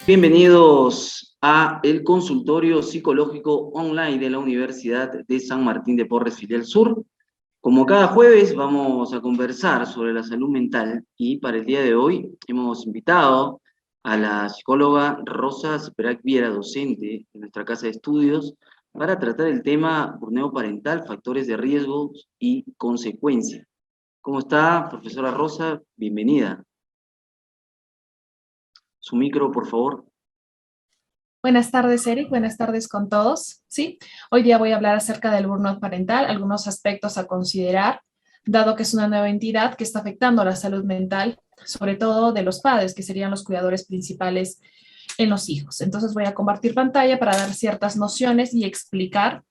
Bienvenidos a el consultorio psicológico online de la Universidad de San Martín de Porres, filial Sur. Como cada jueves vamos a conversar sobre la salud mental y para el día de hoy hemos invitado a la psicóloga Rosa Sperac Viera, docente en nuestra casa de estudios, para tratar el tema burneo parental, factores de riesgo y consecuencias. ¿Cómo está, profesora Rosa? Bienvenida. Su micro, por favor. Buenas tardes, Eric. Buenas tardes con todos. Sí, hoy día voy a hablar acerca del burnout parental, algunos aspectos a considerar, dado que es una nueva entidad que está afectando la salud mental, sobre todo de los padres, que serían los cuidadores principales en los hijos. Entonces voy a compartir pantalla para dar ciertas nociones y explicar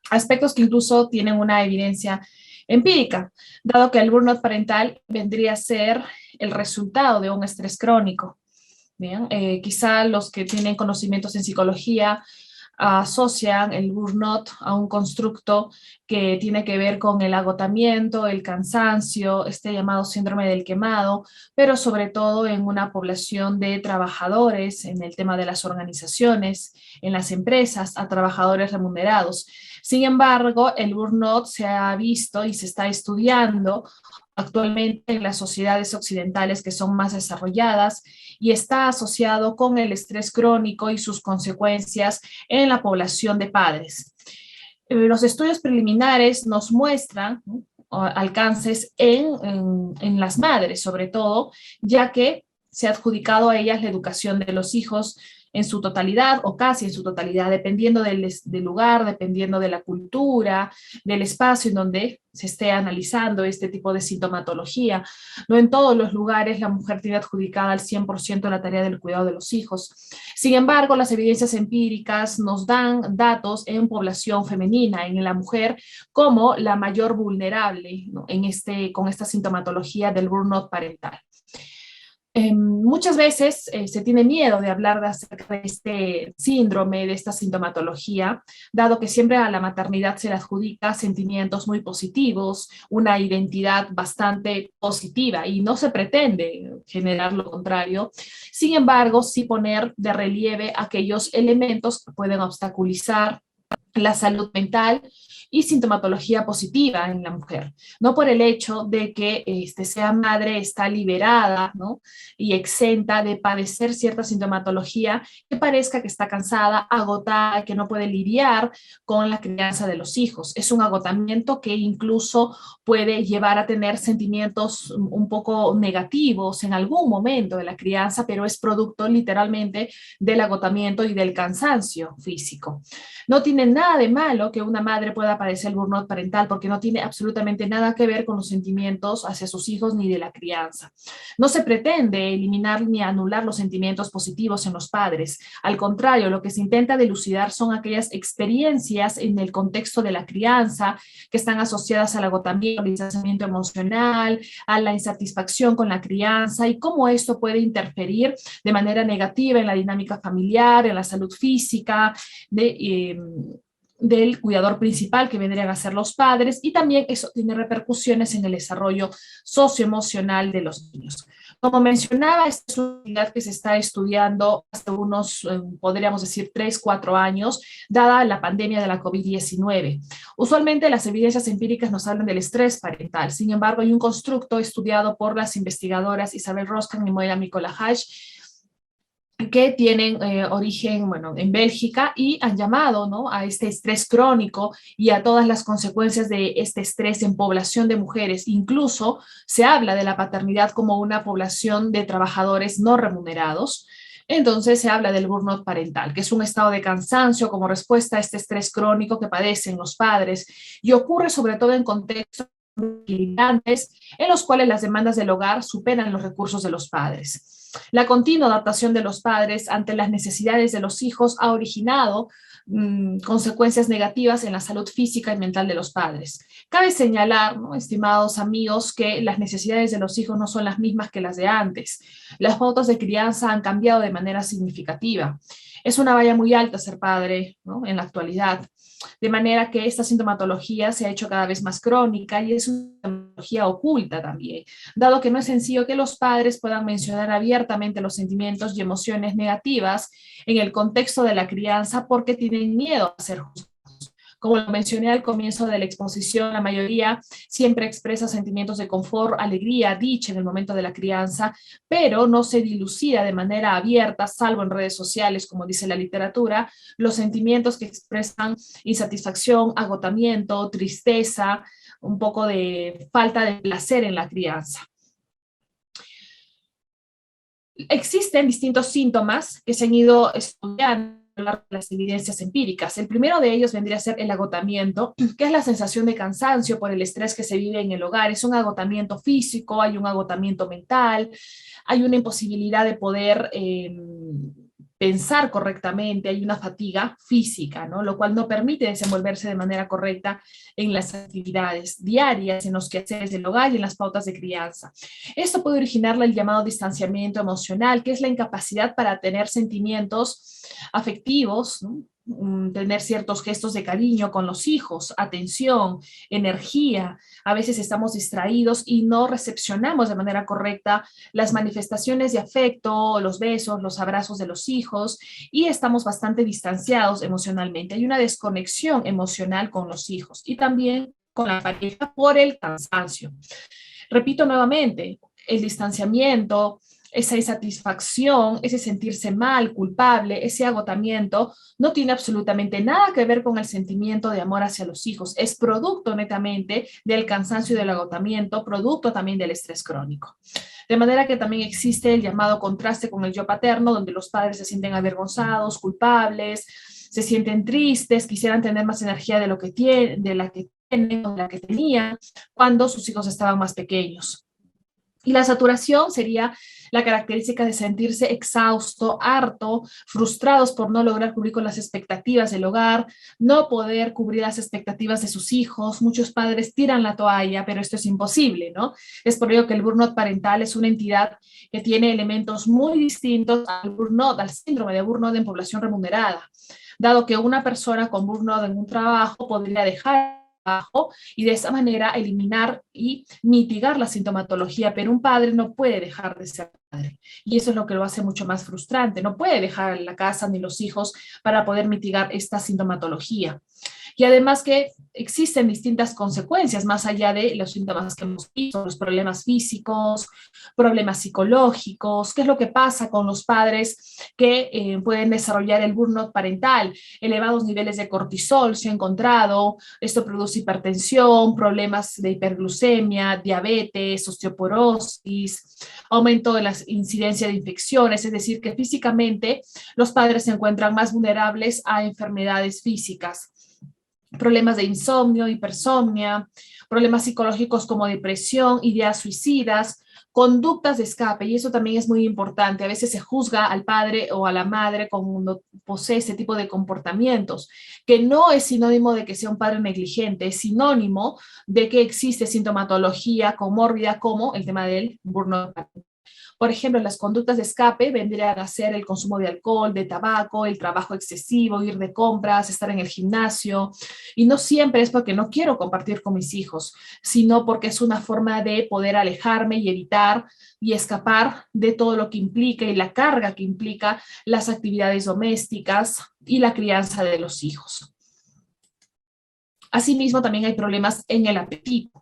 aspectos que incluso tienen una evidencia empírica, dado que el burnout parental vendría a ser el resultado de un estrés crónico. Bien, quizá los que tienen conocimientos en psicología asocian el burnout a un constructo que tiene que ver con el agotamiento, el cansancio, este llamado síndrome del quemado, pero sobre todo en una población de trabajadores, en el tema de las organizaciones, en las empresas, a trabajadores remunerados. Sin embargo, el burnout se ha visto y se está estudiando actualmente en las sociedades occidentales que son más desarrolladas y está asociado con el estrés crónico y sus consecuencias en la población de padres. Los estudios preliminares nos muestran alcances en las madres, sobre todo, ya que se ha adjudicado a ellas la educación de los hijos en su totalidad o casi en su totalidad, dependiendo del lugar, dependiendo de la cultura, del espacio en donde se esté analizando este tipo de sintomatología. No en todos los lugares la mujer tiene adjudicada al 100% la tarea del cuidado de los hijos. Sin embargo, las evidencias empíricas nos dan datos en población femenina, en la mujer, como la mayor vulnerable, ¿no?, con esta sintomatología del burnout parental. Muchas veces se tiene miedo de hablar acerca de este síndrome, de esta sintomatología, dado que siempre a la maternidad se le adjudica sentimientos muy positivos, una identidad bastante positiva y no se pretende generar lo contrario. Sin embargo, sí poner de relieve aquellos elementos que pueden obstaculizar la salud mental y sintomatología positiva en la mujer. No por el hecho de que sea madre, está liberada, ¿no?, y exenta de padecer cierta sintomatología que parezca que está cansada, agotada, que no puede lidiar con la crianza de los hijos. Es un agotamiento que incluso puede llevar a tener sentimientos un poco negativos en algún momento de la crianza, pero es producto literalmente del agotamiento y del cansancio físico. No tiene nada de malo que una madre pueda padecer el burnout parental porque no tiene absolutamente nada que ver con los sentimientos hacia sus hijos ni de la crianza. No se pretende eliminar ni anular los sentimientos positivos en los padres. Al contrario, lo que se intenta dilucidar son aquellas experiencias en el contexto de la crianza que están asociadas al agotamiento, al distanciamiento emocional, a la insatisfacción con la crianza y cómo esto puede interferir de manera negativa en la dinámica familiar, en la salud física, del cuidador principal, que vendrían a ser los padres, y también eso tiene repercusiones en el desarrollo socioemocional de los niños. Como mencionaba, esta es una unidad que se está estudiando hace unos, podríamos decir, 3, 4 años, dada la pandemia de la COVID-19. Usualmente las evidencias empíricas nos hablan del estrés parental. Sin embargo, hay un constructo estudiado por las investigadoras Isabel Roskan y Moira Mikolajaj, que tienen origen, bueno, en Bélgica y han llamado, ¿no?, a este estrés crónico y a todas las consecuencias de este estrés en población de mujeres. Incluso se habla de la paternidad como una población de trabajadores no remunerados. Entonces se habla del burnout parental, que es un estado de cansancio como respuesta a este estrés crónico que padecen los padres y ocurre sobre todo en contextos equilibrantes en los cuales las demandas del hogar superan los recursos de los padres. La continua adaptación de los padres ante las necesidades de los hijos ha originado consecuencias negativas en la salud física y mental de los padres. Cabe señalar, ¿no?, estimados amigos, que las necesidades de los hijos no son las mismas que las de antes. Las pautas de crianza han cambiado de manera significativa. Es una valla muy alta ser padre, ¿no?, en la actualidad, de manera que esta sintomatología se ha hecho cada vez más crónica y es una sintomatología oculta también, dado que no es sencillo que los padres puedan mencionar abiertamente los sentimientos y emociones negativas en el contexto de la crianza porque tienen miedo a ser juzgados. Como lo mencioné al comienzo de la exposición, la mayoría siempre expresa sentimientos de confort, alegría, dicha en el momento de la crianza, pero no se dilucida de manera abierta, salvo en redes sociales, como dice la literatura, los sentimientos que expresan insatisfacción, agotamiento, tristeza, un poco de falta de placer en la crianza. Existen distintos síntomas que se han ido estudiando las evidencias empíricas. El primero de ellos vendría a ser el agotamiento, que es la sensación de cansancio por el estrés que se vive en el hogar. Es un agotamiento físico, hay un agotamiento mental, hay una imposibilidad de poder pensar correctamente, hay una fatiga física, ¿no?, lo cual no permite desenvolverse de manera correcta en las actividades diarias, en los quehaceres del hogar y en las pautas de crianza. Esto puede originar el llamado distanciamiento emocional, que es la incapacidad para tener sentimientos afectivos, ¿no?, tener ciertos gestos de cariño con los hijos, atención, energía. A veces estamos distraídos y no recepcionamos de manera correcta las manifestaciones de afecto, los besos, los abrazos de los hijos, y estamos bastante distanciados emocionalmente. Hay una desconexión emocional con los hijos y también con la pareja por el cansancio. Repito nuevamente, el distanciamiento, esa insatisfacción, ese sentirse mal, culpable, ese agotamiento, no tiene absolutamente nada que ver con el sentimiento de amor hacia los hijos. Es producto netamente del cansancio y del agotamiento, producto también del estrés crónico. De manera que también existe el llamado contraste con el yo paterno, donde los padres se sienten avergonzados, culpables, se sienten tristes, quisieran tener más energía de lo que tienen, de la que tienen o de la que tenían cuando sus hijos estaban más pequeños. Y la saturación sería la característica de sentirse exhausto, harto, frustrados por no lograr cubrir con las expectativas del hogar, no poder cubrir las expectativas de sus hijos. Muchos padres tiran la toalla, pero esto es imposible, ¿no? Es por ello que el burnout parental es una entidad que tiene elementos muy distintos al burnout, al síndrome de burnout en población remunerada, dado que una persona con burnout en un trabajo podría dejar y de esa manera eliminar y mitigar la sintomatología, pero un padre no puede dejar de ser padre y eso es lo que lo hace mucho más frustrante. No puede dejar la casa ni los hijos para poder mitigar esta sintomatología. Y además que existen distintas consecuencias más allá de los síntomas que hemos visto, los problemas físicos, problemas psicológicos. ¿Qué es lo que pasa con los padres que pueden desarrollar el burnout parental? Elevados niveles de cortisol se ha encontrado, esto produce hipertensión, problemas de hiperglucemia, diabetes, osteoporosis, aumento de la incidencia de infecciones, es decir, que físicamente los padres se encuentran más vulnerables a enfermedades físicas. Problemas de insomnio, hipersomnia, problemas psicológicos como depresión, ideas suicidas, conductas de escape, y eso también es muy importante. A veces se juzga al padre o a la madre cuando posee este tipo de comportamientos, que no es sinónimo de que sea un padre negligente, es sinónimo de que existe sintomatología comórbida como el tema del burnout. Por ejemplo, las conductas de escape vendrían a ser el consumo de alcohol, de tabaco, el trabajo excesivo, ir de compras, estar en el gimnasio. Y no siempre es porque no quiero compartir con mis hijos, sino porque es una forma de poder alejarme y evitar y escapar de todo lo que implica y la carga que implica las actividades domésticas y la crianza de los hijos. Asimismo, también hay problemas en el apetito.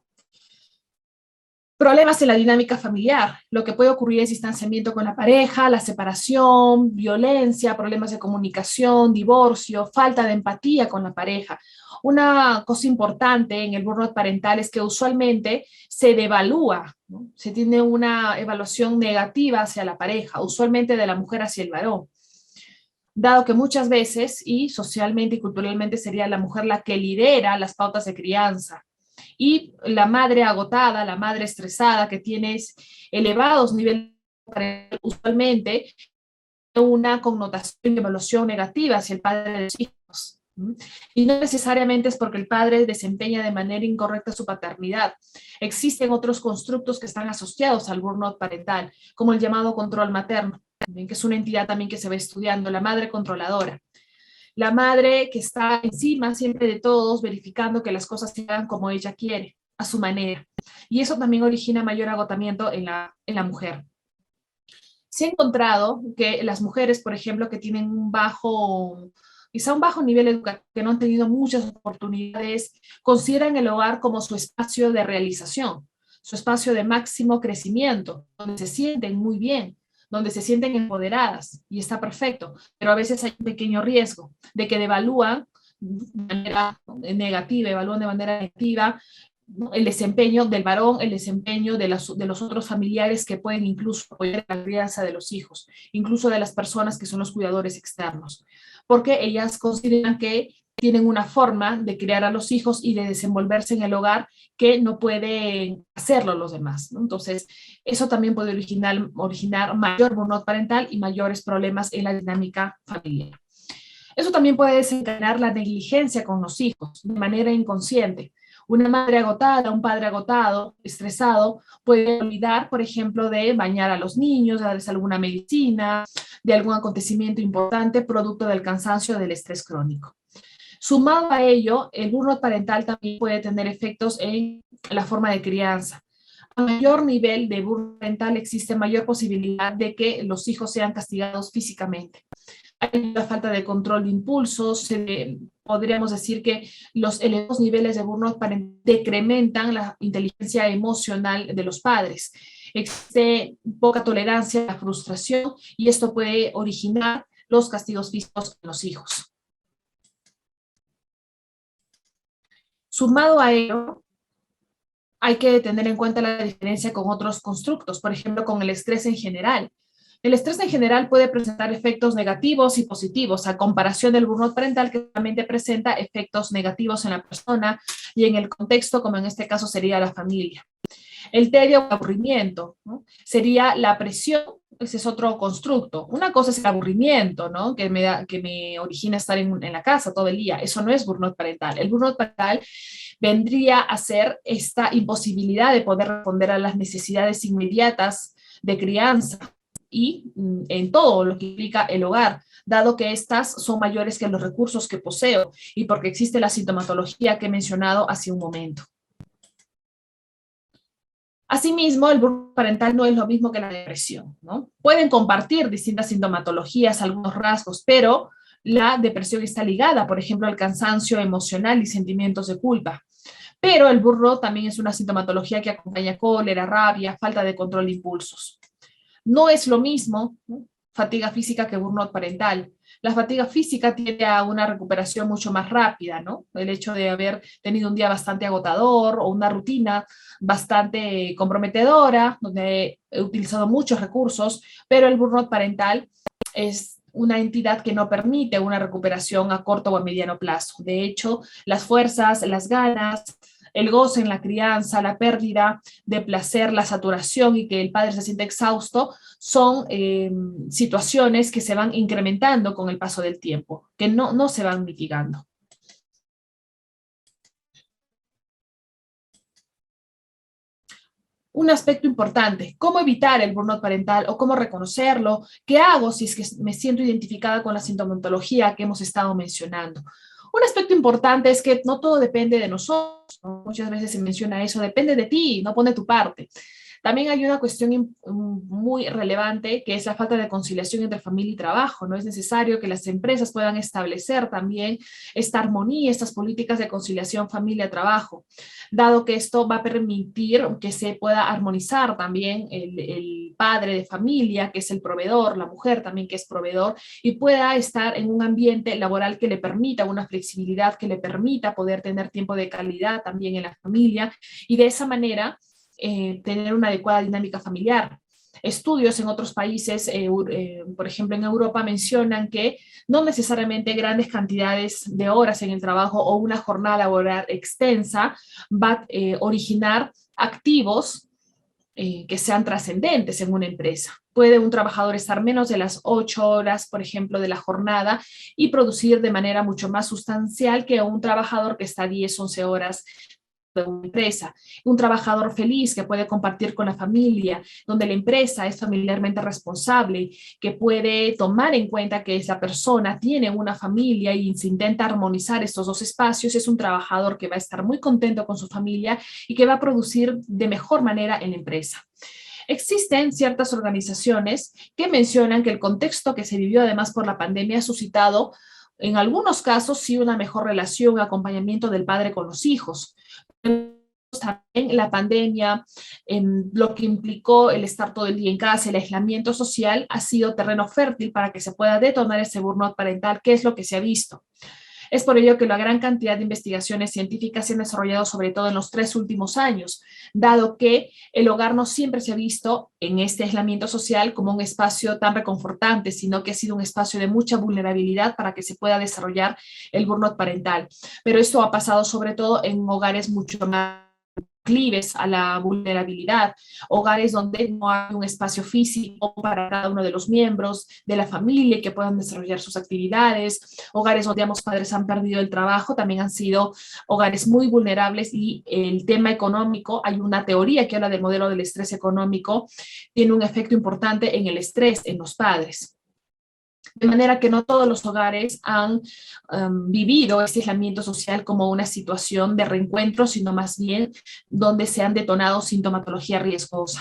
Problemas en la dinámica familiar. Lo que puede ocurrir es distanciamiento con la pareja, la separación, violencia, problemas de comunicación, divorcio, falta de empatía con la pareja. Una cosa importante en el burnout parental es que usualmente se devalúa, ¿no? Se tiene una evaluación negativa hacia la pareja, usualmente de la mujer hacia el varón. Dado que muchas veces, y socialmente y culturalmente sería la mujer la que lidera las pautas de crianza, y la madre agotada, la madre estresada que tiene elevados niveles usualmente una connotación y evaluación negativa hacia el padre de los hijos. Y no necesariamente es porque el padre desempeña de manera incorrecta su paternidad. Existen otros constructos que están asociados al burnout parental, como el llamado control materno. también, que es una entidad también que se va estudiando, la madre controladora. La madre que está encima siempre de todos, verificando que las cosas se hagan como ella quiere, a su manera. Y eso también origina mayor agotamiento en la mujer. Se ha encontrado que las mujeres, por ejemplo, que tienen quizá un bajo nivel educativo, que no han tenido muchas oportunidades, consideran el hogar como su espacio de realización, su espacio de máximo crecimiento, donde se sienten muy bien, donde se sienten empoderadas, y está perfecto, pero a veces hay un pequeño riesgo de que devalúan de manera negativa, evalúan de manera negativa el desempeño del varón, el desempeño de los otros familiares que pueden incluso apoyar la crianza de los hijos, incluso de las personas que son los cuidadores externos, porque ellas consideran que tienen una forma de criar a los hijos y de desenvolverse en el hogar que no pueden hacerlo los demás, ¿no? Entonces, eso también puede originar mayor burnout parental y mayores problemas en la dinámica familiar. Eso también puede desencadenar la negligencia con los hijos de manera inconsciente. Una madre agotada, un padre agotado, estresado, puede olvidar, por ejemplo, de bañar a los niños, de darles alguna medicina, de algún acontecimiento importante producto del cansancio o del estrés crónico. Sumado a ello, el burnout parental también puede tener efectos en la forma de crianza. A mayor nivel de burnout parental existe mayor posibilidad de que los hijos sean castigados físicamente. Hay la falta de control de impulsos, podríamos decir que los elevados niveles de burnout decrementan la inteligencia emocional de los padres. Existe poca tolerancia a la frustración y esto puede originar los castigos físicos en los hijos. Sumado a ello, hay que tener en cuenta la diferencia con otros constructos, por ejemplo, con el estrés en general. El estrés en general puede presentar efectos negativos y positivos, a comparación del burnout parental, que solamente presenta efectos negativos en la persona y en el contexto, como en este caso sería la familia. El tedio o aburrimiento, ¿no? Sería la presión, ese es otro constructo. Una cosa es el aburrimiento, ¿no? Que me origina estar en la casa todo el día. Eso no es burnout parental. El burnout parental vendría a ser esta imposibilidad de poder responder a las necesidades inmediatas de crianza y en todo lo que implica el hogar, dado que estas son mayores que los recursos que poseo y porque existe la sintomatología que he mencionado hace un momento. Asimismo, el burnout parental no es lo mismo que la depresión, ¿no? Pueden compartir distintas sintomatologías, algunos rasgos, pero la depresión está ligada, por ejemplo, al cansancio emocional y sentimientos de culpa. Pero el burnout también es una sintomatología que acompaña cólera, rabia, falta de control de impulsos. No es lo mismo, ¿no?, fatiga física que burnout parental. La fatiga física tiende a una recuperación mucho más rápida, ¿no? El hecho de haber tenido un día bastante agotador o una rutina bastante comprometedora, donde he utilizado muchos recursos, pero el burnout parental es una entidad que no permite una recuperación a corto o a mediano plazo. De hecho, las fuerzas, las ganas, el goce en la crianza, la pérdida de placer, la saturación y que el padre se siente exhausto, son situaciones que se van incrementando con el paso del tiempo, que no se van mitigando. Un aspecto importante, cómo evitar el burnout parental o cómo reconocerlo, qué hago si es que me siento identificada con la sintomatología que hemos estado mencionando. Un aspecto importante es que no todo depende de nosotros, ¿no? Muchas veces se menciona eso, depende de ti, no pone tu parte. También hay una cuestión muy relevante que es la falta de conciliación entre familia y trabajo. No es necesario que las empresas puedan establecer también esta armonía, estas políticas de conciliación familia-trabajo, dado que esto va a permitir que se pueda armonizar también el padre de familia, que es el proveedor, la mujer también que es proveedor, y pueda estar en un ambiente laboral que le permita una flexibilidad, que le permita poder tener tiempo de calidad también en la familia, y de esa manera tener una adecuada dinámica familiar. Estudios en otros países, por ejemplo en Europa, mencionan que no necesariamente grandes cantidades de horas en el trabajo o una jornada laboral extensa va a originar activos que sean trascendentes en una empresa. Puede un trabajador estar menos de las 8 horas, por ejemplo, de la jornada y producir de manera mucho más sustancial que un trabajador que está 10, 11 horas de una empresa, un trabajador feliz que puede compartir con la familia, donde la empresa es familiarmente responsable, que puede tomar en cuenta que esa persona tiene una familia y se intenta armonizar estos dos espacios, es un trabajador que va a estar muy contento con su familia y que va a producir de mejor manera en la empresa. Existen ciertas organizaciones que mencionan que el contexto que se vivió además por la pandemia ha suscitado en algunos casos sí una mejor relación, acompañamiento del padre con los hijos. También la pandemia, lo que implicó el estar todo el día en casa, el aislamiento social, ha sido terreno fértil para que se pueda detonar ese burnout parental, que es lo que se ha visto. Es por ello que la gran cantidad de investigaciones científicas se han desarrollado sobre todo en los 3 últimos años, dado que el hogar no siempre se ha visto en este aislamiento social como un espacio tan reconfortante, sino que ha sido un espacio de mucha vulnerabilidad para que se pueda desarrollar el burnout parental. Pero esto ha pasado sobre todo en hogares mucho más proclives a la vulnerabilidad, hogares donde no hay un espacio físico para cada uno de los miembros de la familia que puedan desarrollar sus actividades, hogares donde ambos padres han perdido el trabajo, también han sido hogares muy vulnerables y el tema económico, hay una teoría que habla del modelo del estrés económico, tiene un efecto importante en el estrés en los padres. De manera que no todos los hogares han vivido este aislamiento social como una situación de reencuentro, sino más bien donde se han detonado sintomatología riesgosa.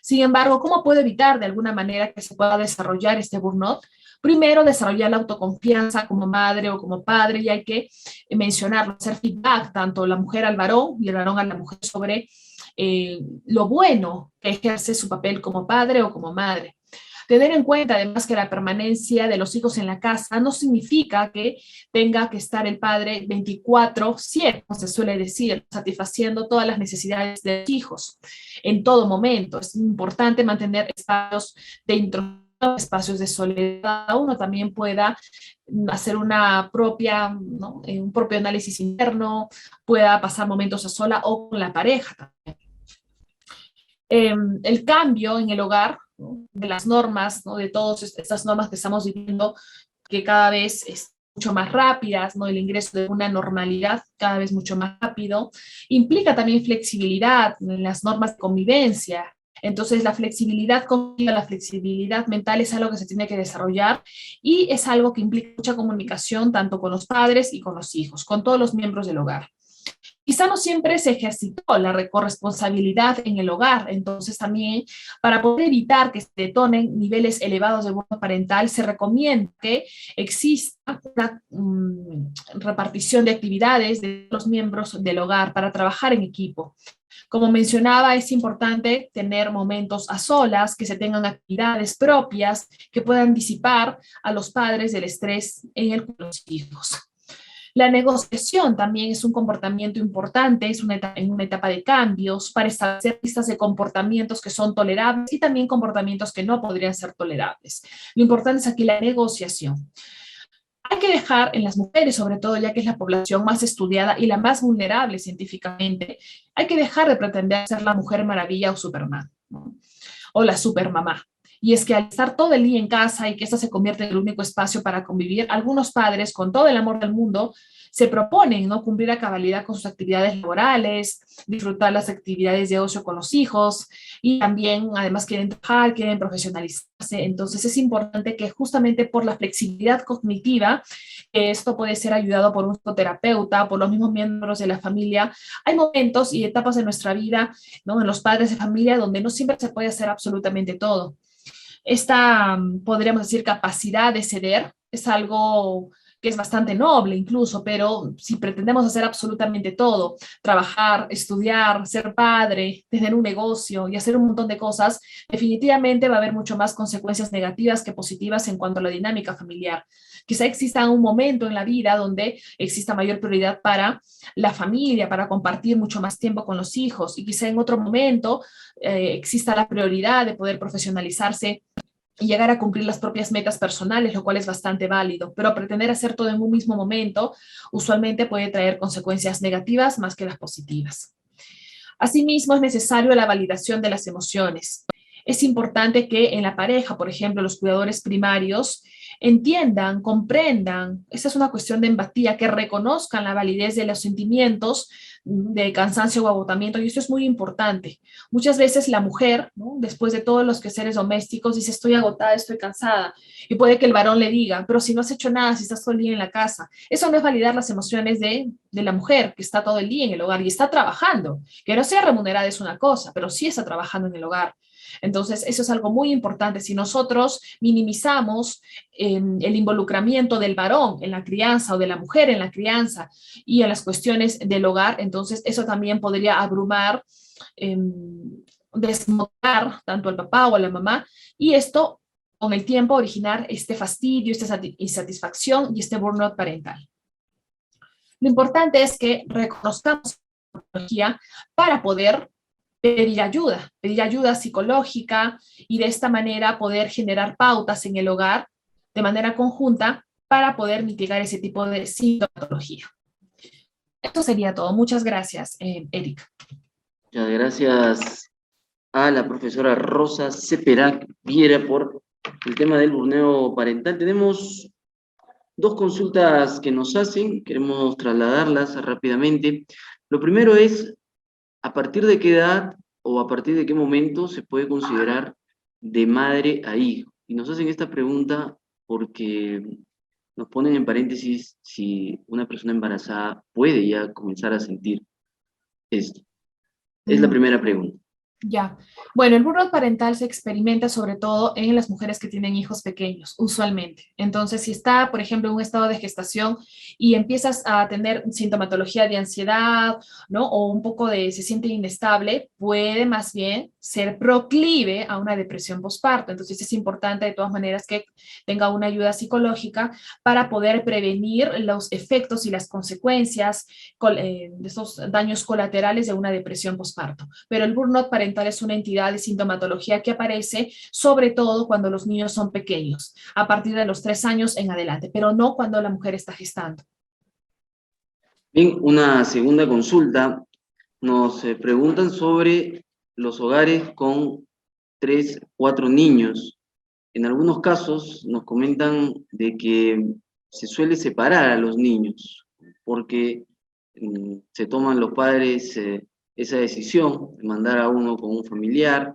Sin embargo, ¿cómo puedo evitar de alguna manera que se pueda desarrollar este burnout? Primero, desarrollar la autoconfianza como madre o como padre, y hay que mencionarlo, hacer feedback tanto la mujer al varón y el varón a la mujer sobre lo bueno que ejerce su papel como padre o como madre. Tener en cuenta además que la permanencia de los hijos en la casa no significa que tenga que estar el padre 24/7, como se suele decir, satisfaciendo todas las necesidades de los hijos en todo momento. Es importante mantener espacios de introspección, espacios de soledad, cada uno también pueda hacer una propia, ¿no? Un propio análisis interno, pueda pasar momentos a sola o con la pareja también. El cambio en el hogar, ¿no? De las normas, ¿no? De todas estas normas que estamos viviendo, que cada vez es mucho más rápidas, ¿no? El ingreso de una normalidad cada vez mucho más rápido, implica también flexibilidad en las normas de convivencia. Entonces, la flexibilidad cognitiva, la flexibilidad mental es algo que se tiene que desarrollar y es algo que implica mucha comunicación tanto con los padres y con los hijos, con todos los miembros del hogar. Quizá no siempre se ejercitó la corresponsabilidad en el hogar, entonces también para poder evitar que se detonen niveles elevados de burnout parental, se recomienda que exista una repartición de actividades de los miembros del hogar para trabajar en equipo. Como mencionaba, es importante tener momentos a solas, que se tengan actividades propias que puedan disipar a los padres del estrés en el de los hijos. La negociación también es un comportamiento importante, es en una etapa de cambios para establecer listas de comportamientos que son tolerables y también comportamientos que no podrían ser tolerables. Lo importante es aquí la negociación. Hay que dejar en las mujeres, sobre todo ya que es la población más estudiada y la más vulnerable científicamente, hay que dejar de pretender ser la mujer maravilla o Superman, ¿no? O la supermamá. Y es que al estar todo el día en casa y que esta se convierte en el único espacio para convivir, algunos padres, con todo el amor del mundo, se proponen no cumplir a cabalidad con sus actividades laborales, disfrutar las actividades de ocio con los hijos y también, además, quieren trabajar, quieren profesionalizarse. Entonces, es importante que justamente por la flexibilidad cognitiva, esto puede ser ayudado por un psicoterapeuta, por los mismos miembros de la familia. Hay momentos y etapas de nuestra vida, ¿no? En los padres de familia donde no siempre se puede hacer absolutamente todo. Esta, podríamos decir, capacidad de ceder es algo que es bastante noble incluso, pero si pretendemos hacer absolutamente todo, trabajar, estudiar, ser padre, tener un negocio y hacer un montón de cosas, definitivamente va a haber mucho más consecuencias negativas que positivas en cuanto a la dinámica familiar. Quizá exista un momento en la vida donde exista mayor prioridad para la familia, para compartir mucho más tiempo con los hijos, y quizá en otro momento exista la prioridad de poder profesionalizarse y llegar a cumplir las propias metas personales, lo cual es bastante válido, pero pretender hacer todo en un mismo momento usualmente puede traer consecuencias negativas más que las positivas. Asimismo, es necesario la validación de las emociones. Es importante que en la pareja, por ejemplo, los cuidadores primarios entiendan, comprendan. Esa es una cuestión de empatía, que reconozcan la validez de los sentimientos de cansancio o agotamiento, y esto es muy importante. Muchas veces la mujer, ¿no?, después de todos los quehaceres domésticos, dice: estoy agotada, estoy cansada, y puede que el varón le diga: pero si no has hecho nada, si estás todo el día en la casa. Eso no es validar las emociones de la mujer que está todo el día en el hogar y está trabajando. Que no sea remunerada es una cosa, pero sí está trabajando en el hogar. Entonces, eso es algo muy importante. Si nosotros minimizamos el involucramiento del varón en la crianza o de la mujer en la crianza y en las cuestiones del hogar, entonces eso también podría abrumar, eh, desmotivar tanto al papá o a la mamá, y esto con el tiempo originar este fastidio, esta insatisfacción y este burnout parental. Lo importante es que reconozcamos la tecnología para poder pedir ayuda psicológica, y de esta manera poder generar pautas en el hogar de manera conjunta para poder mitigar ese tipo de sintomatología. Esto sería todo. Muchas gracias, Eric. Muchas gracias a la profesora Rosa Ceperac Viera por el tema del burneo parental. Tenemos dos consultas que nos hacen, queremos trasladarlas rápidamente. Lo primero es: ¿a partir de qué edad o a partir de qué momento se puede considerar de madre a hijo? Y nos hacen esta pregunta porque nos ponen en paréntesis si una persona embarazada puede ya comenzar a sentir esto. Es la primera pregunta. Ya. Bueno, el burnout parental se experimenta sobre todo en las mujeres que tienen hijos pequeños, usualmente. Entonces, si está, por ejemplo, en un estado de gestación y empiezas a tener sintomatología de ansiedad, ¿no?, o un poco de se siente inestable, puede más bien ser proclive a una depresión postparto. Entonces, es importante de todas maneras que tenga una ayuda psicológica para poder prevenir los efectos y las consecuencias de estos daños colaterales de una depresión postparto. Pero el burnout parental es una entidad de sintomatología que aparece sobre todo cuando los niños son pequeños, a partir de los 3 años en adelante, pero no cuando la mujer está gestando. Bien, una segunda consulta. Nos preguntan sobre los hogares con 3, 4 niños. En algunos casos nos comentan de que se suele separar a los niños porque se toman los padres esa decisión de mandar a uno con un familiar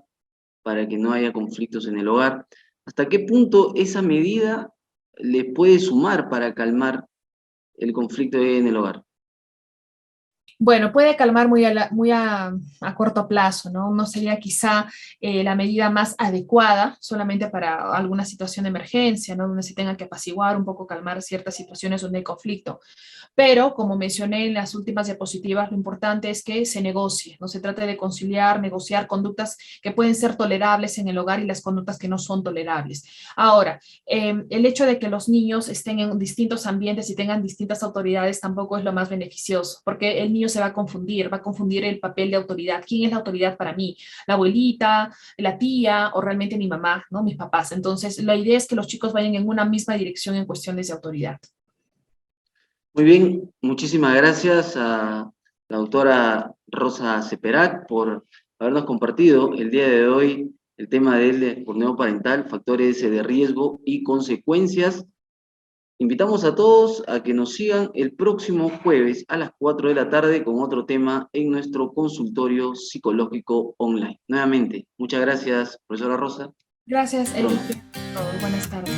para que no haya conflictos en el hogar. ¿Hasta qué punto esa medida le puede sumar para calmar el conflicto en el hogar? Bueno, puede calmar muy a corto plazo, ¿no? No sería quizá la medida más adecuada solamente para alguna situación de emergencia, ¿no?, donde se tenga que apaciguar un poco, calmar ciertas situaciones donde hay conflicto. Pero, como mencioné en las últimas diapositivas, lo importante es que se negocie, no se trate de conciliar, negociar conductas que pueden ser tolerables en el hogar y las conductas que no son tolerables. Ahora, el hecho de que los niños estén en distintos ambientes y tengan distintas autoridades tampoco es lo más beneficioso, porque el niño se va a confundir el papel de autoridad. ¿Quién es la autoridad para mí? ¿La abuelita, la tía o realmente mi mamá, ¿no?, mis papás? Entonces, la idea es que los chicos vayan en una misma dirección en cuestiones de autoridad. Muy bien, muchísimas gracias a la doctora Rosa Ceperac por habernos compartido el día de hoy el tema del burneo parental, factores de riesgo y consecuencias. Invitamos a todos a que nos sigan el próximo jueves a las 4 de la tarde con otro tema en nuestro consultorio psicológico online. Nuevamente, muchas gracias, profesora Rosa. Gracias, Eric. Buenas tardes.